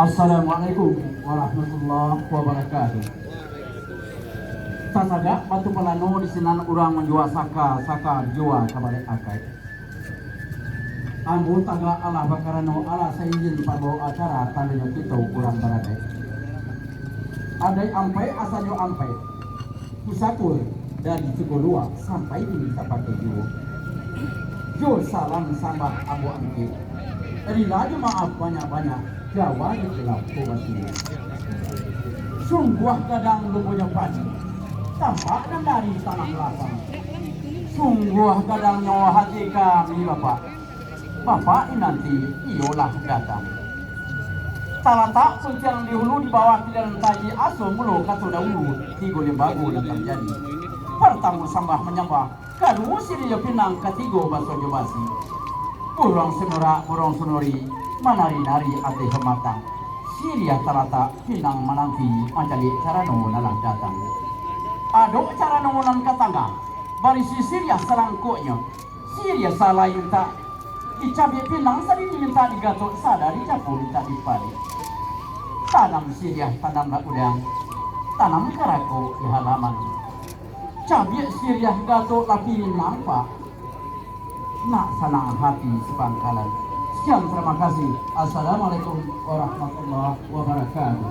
Assalamualaikum warahmatullahi wabarakatuh. Sasaga batu pelano di sinan urang menjual saka jual kabalik akai. Ambu taga Allah bakarano Allah saizin pabawa acara tandanya kita urang baradai. Adai ampai asanyo ampai. Pusakur dari Cegolua sampai di Kabupaten Jiwo. Jo salam sambah abu angki. Dari lagi maaf banyak-banyak Jawa di Pulau Kobasi. Sungguh kadang lupunya pagi. Tampak dan dari tanah lapang. Sungguh kadang nyawa hati kami Bapak. Bapak ini nanti iolah datang. Talata puncang di hulu di bawah kidaran taji aso mulu katu dahulu tigo lembagu dan terjadi. Pertamu sambah menyembah kadu siriyo pinang katigo baso jobasi. Burung senora burung sonori manari-nari ate hematang. Siria talata pinang mananti mancali carano nalang datang. Ado carano nan katangga. Barisi siria salangkoknya. Siria salah yang tak dicabi pinang sari diminta digatok sadari capur tak dipari. Tanam siria tanam udang. Tanam karako di halaman. Cabi siria gatok tapi nampak. Nak senang hati sepangkalan. Sekian terima kasih. Assalamualaikum warahmatullahi wabarakatuh.